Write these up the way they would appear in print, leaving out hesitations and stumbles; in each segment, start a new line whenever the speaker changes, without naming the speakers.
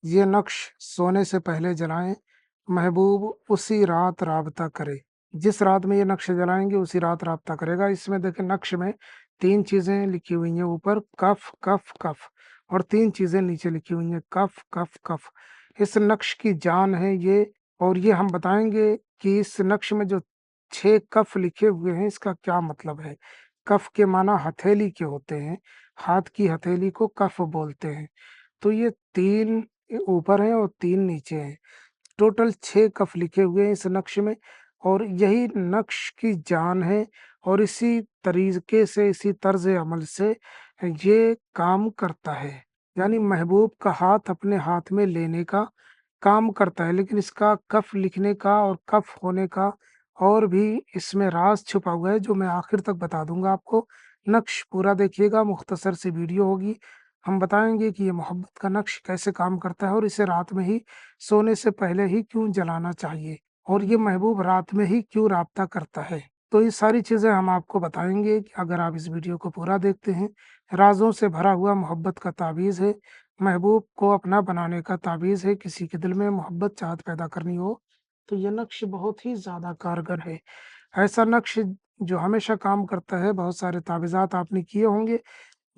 ये नक्श सोने से पहले जलाएं, महबूब उसी रात राबता करे। जिस रात में ये नक्श जलाएंगे उसी रात राबता करेगा। इसमें देखें नक्श में 3 चीज़ें लिखी हुई हैं, ऊपर कफ, कफ, कफ और 3 चीज़ें नीचे लिखी हुई हैं कफ, कफ, कफ। इस नक्श की जान है ये। और ये हम बताएँगे कि इस नक्श में जो 6 कफ लिखे हुए हैं इसका क्या मतलब है। कफ के माना हथेली के होते हैं, हाथ की हथेली को कफ बोलते हैं। तो ये 3 ऊपर हैं और 3 नीचे हैं। टोटल 6 कफ लिखे हुए हैं इस नक्श में और यही नक्श की जान है। और इसी तरीके से, इसी तर्ज़ अमल से ये काम करता है। यानी महबूब का हाथ अपने हाथ में लेने का काम करता है, लेकिन इसका कफ लिखने का और कफ होने का और भी इसमें राज़ छुपा हुआ है, जो मैं आखिर तक बता दूँगा आपको। नक्श पूरा देखिएगा, मुख्तसर सी वीडियो होगी। हम बताएँगे कि ये मोहब्बत का नक्श कैसे काम करता है और इसे रात में ही सोने से पहले ही क्यों जलाना चाहिए और ये महबूब रात में ही क्यों राब्ता करता है। तो ये सारी चीज़ें हम आपको बताएँगे कि अगर आप इस वीडियो को पूरा देखते हैं। राज़ों से भरा हुआ मोहब्बत का तावीज़ है, महबूब को अपना बनाने का तावीज़ है। किसी के दिल में मोहब्बत चाहत पैदा करनी हो, तो ये नक्श बहुत ही ज़्यादा कारगर है। ऐसा नक्श जो हमेशा काम करता है। बहुत सारे तावीज़ात आपने किए होंगे,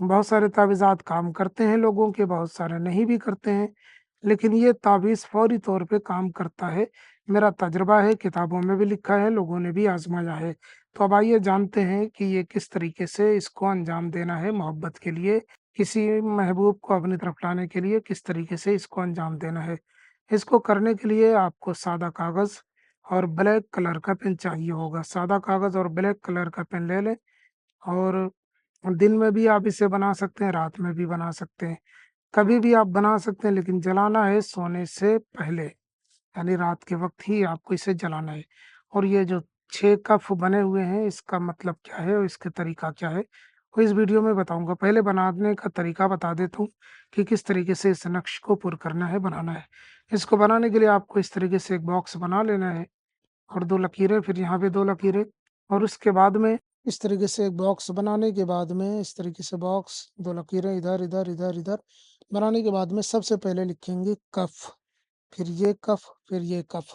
बहुत सारे तावीज़ात काम करते हैं लोगों के, बहुत सारे नहीं भी करते हैं, लेकिन ये तावीज़ फ़ौरी तौर पे काम करता है। मेरा तजुर्बा है, किताबों में भी लिखा है, लोगों ने भी आज़माया है। तो अब आइए जानते हैं कि ये किस तरीके से इसको अंजाम देना है मोहब्बत के लिए, किसी महबूब को अपनी तरफ लाने के लिए किस तरीके से इसको अंजाम देना है। इसको करने के लिए आपको सादा कागज़ और ब्लैक कलर का पेन चाहिए होगा। सादा कागज़ और ब्लैक कलर का पेन ले लें और दिन में भी आप इसे बना सकते हैं, रात में भी बना सकते हैं। कभी भी आप बना सकते हैं, लेकिन जलाना है सोने से पहले, यानी रात के वक़्त ही आपको इसे जलाना है। और ये जो 6 कफ बने हुए हैं, इसका मतलब क्या है और इसका तरीका क्या है, वो इस वीडियो में बताऊँगा। पहले बनाने का तरीका बता देता हूँ कि किस तरीके से इस नक्श को पुर करना है, बनाना है। इसको बनाने के लिए आपको इस तरीके से एक बॉक्स बना लेना है और 2 लकीरें, फिर यहाँ पे 2 लकीरें और उसके बाद में इस तरीके से एक बॉक्स बनाने के बाद में इस तरीके से बॉक्स, 2 लकीरें इधर, इधर, इधर, इधर बनाने के बाद में सबसे पहले लिखेंगे कफ, फिर ये कफ, फिर ये कफ,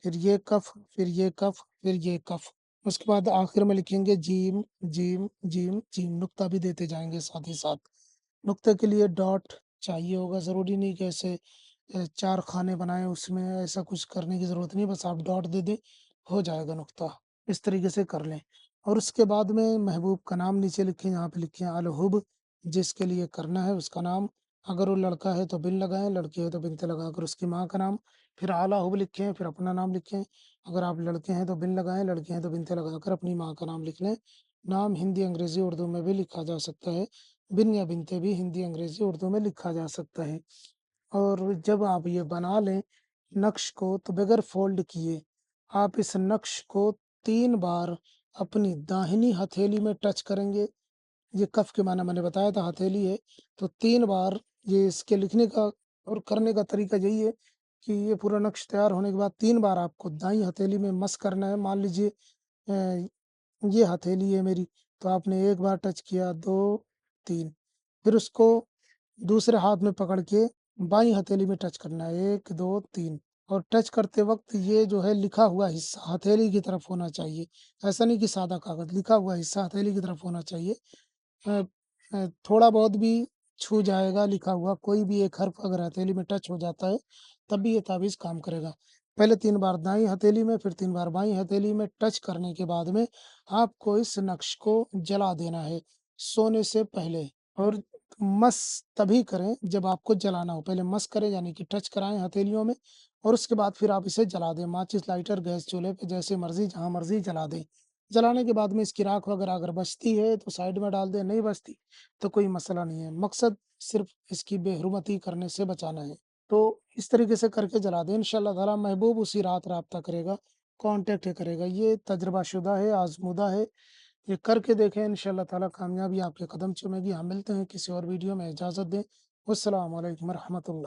फिर ये कफ, फिर ये कफ, फिर ये कफ। उसके बाद आखिर में लिखेंगे जीम, जीम, जीम, जीम, नुक्ता भी देते जाएँगे साथ ही साथ। नुक्ते के लिए डॉट चाहिए होगा, ज़रूरी नहीं कि ऐसे 4 खाने बनाएँ उसमें, ऐसा कुछ करने की ज़रूरत नहीं है, बस आप डॉट दे दें, हो जाएगा नुक्ता। इस तरीके से कर लें और उसके बाद में महबूब का नाम नीचे लिखें, यहाँ पे लिखें अल-हुब, जिसके लिए करना है उसका नाम। अगर वो लड़का है तो बिन लगाएँ, लड़की है तो बिनते लगाकर उसकी माँ का नाम, फिर आला हुब लिखें, फिर अपना नाम लिखें। अगर आप लड़के हैं तो बिन लगाएँ, लड़की हैं तो बिनते लगाकर अपनी माँ का नाम लिख लें। नाम हिंदी, अंग्रेज़ी, उर्दू में भी लिखा जा सकता है। बिन या बिनते भी हिंदी, अंग्रेज़ी, उर्दू में लिखा जा सकता है। और जब आप ये बना लें नक्श को, तो बगैर फ़ोल्ड किए आप इस नक्श को 3 बार अपनी दाहिनी हथेली में टच करेंगे। ये कफ के माना मैंने बताया था हथेली है, तो 3 बार ये इसके लिखने का और करने का तरीका यही है कि ये पूरा नक्श तैयार होने के बाद 3 बार आपको दाईं हथेली में मस करना है। मान लीजिए ये हथेली है मेरी, तो आपने 1 बार टच किया, 2, 3, फिर उसको दूसरे हाथ में पकड़ के बाईं हथेली में टच करना है, 1, 2, 3 और टच करते वक़्त ये जो है लिखा हुआ हिस्सा हथेली की तरफ होना चाहिए। ऐसा नहीं कि सादा कागज़, लिखा हुआ हिस्सा हथेली की तरफ होना चाहिए। अ थोड़ा बहुत भी छू जाएगा लिखा हुआ, कोई भी एक हर्फ अगर हथेली में टच हो जाता है, तब भी ये तावीज़ काम करेगा। पहले 3 बार दाईं हथेली में, फिर 3 बार बाईं हथेली में टच करने के बाद में आपको इस नक्श को जला देना है, सोने से पहले। और मस तभी करें जब आपको जलाना हो। पहले मस करें यानी कि टच कराएँ हथेलियों में और उसके बाद फिर आप इसे जला दें। माचिस, लाइटर, गैस चूल्हे पे जैसे मर्ज़ी, जहाँ मर्ज़ी जला दें। जलाने के बाद में इसकी राख वगैरह अगर बचती है तो साइड में डाल दें, नहीं बचती तो कोई मसला नहीं है। मकसद सिर्फ़ इसकी बेहुरमती करने से बचाना है। तो इस तरीके से करके जला दें, इंशाअल्लाह ताला महबूब उसी रात राब्ता करेगा, कॉन्टैक्ट करेगा। ये तजुर्बाशुदा है, आज़मूदा है। ये करके देखें, इंशाअल्लाह ताला कामयाबी आपके कदम चूमेगी। हम मिलते हैं किसी और वीडियो में, इजाज़त दें। वस्सलामु अलैकुम व रहमतुल्लाह।